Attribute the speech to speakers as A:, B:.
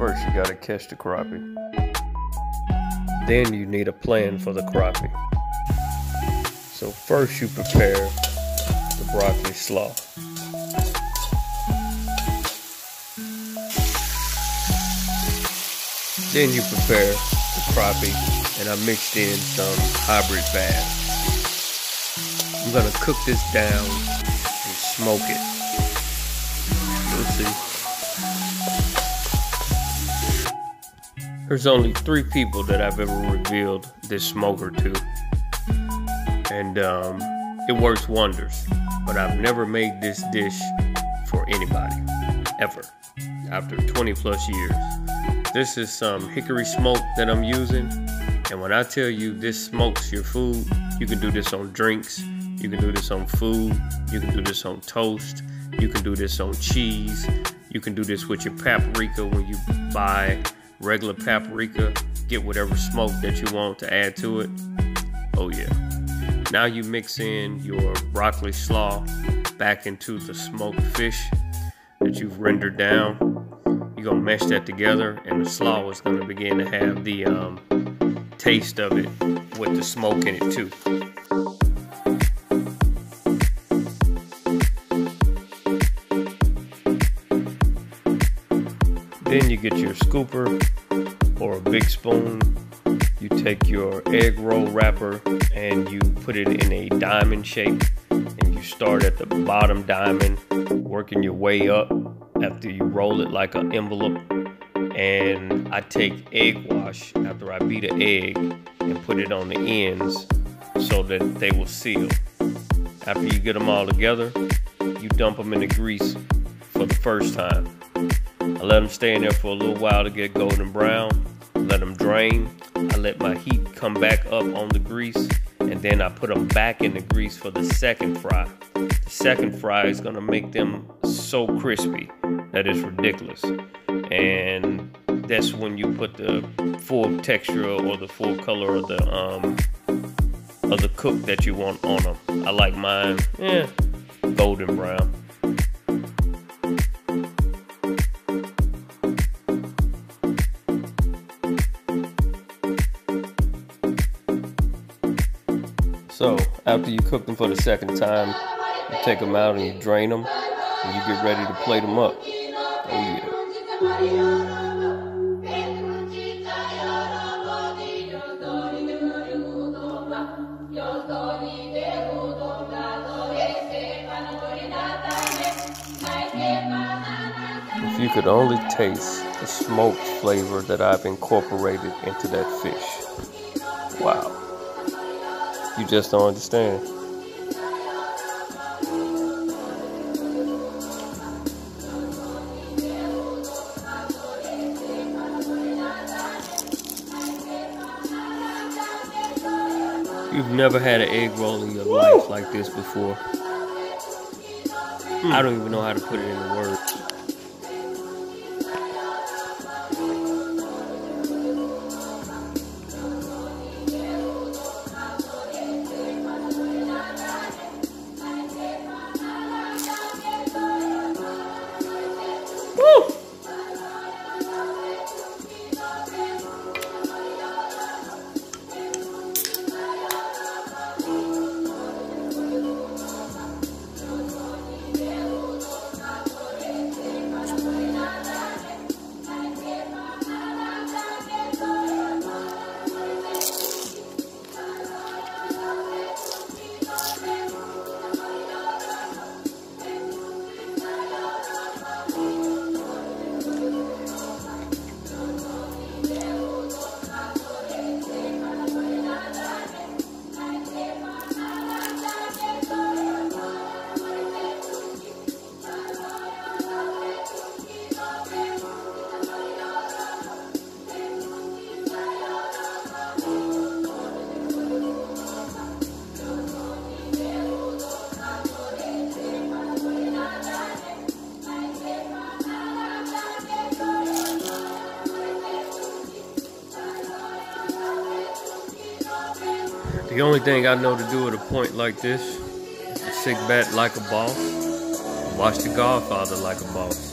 A: First, you gotta catch the crappie. Then you need a plan for the crappie. So first you prepare the broccoli slaw. Then you prepare the crappie, and I mixed in some hybrid bass. I'm gonna cook this down and smoke it. You'll see. There's only 3 people that I've ever revealed this smoker to, and it works wonders. But I've never made this dish for anybody, ever, after 20 plus years. This is some hickory smoke that I'm using, and when I tell you this smokes your food, you can do this on drinks, you can do this on food, you can do this on toast, you can do this on cheese, you can do this with your paprika when you buy regular paprika. Get whatever smoke that you want to add to it. Oh yeah. Now you mix in your broccoli slaw back into the smoked fish that you've rendered down. You're gonna mesh that together, and the slaw is gonna begin to have the taste of it with the smoke in it too. Then you get your scooper or a big spoon. You take your egg roll wrapper and you put it in a diamond shape, and you start at the bottom diamond, working your way up after you roll it like an envelope. And I take egg wash after I beat an egg and put it on the ends so that they will seal. After you get them all together, you dump them in the grease for the first time. I let them stay in there for a little while to get golden brown. Let them drain. I let my heat come back up on the grease, and then I put them back in the grease for the second fry. The second fry is gonna make them so crispy that it's ridiculous. And that's when you put the full texture or the full color of the cook that you want on them. I like mine, golden brown. So after you cook them for the second time, you take them out and you drain them, and you get ready to plate them up. Oh yeah. If you could only taste the smoked flavor that I've incorporated into that fish. Wow. You just don't understand. You've never had an egg roll in your life like this before. I don't even know how to put it into words. The only thing I know to do at a point like this is to sit back like a boss, watch The Godfather like a boss.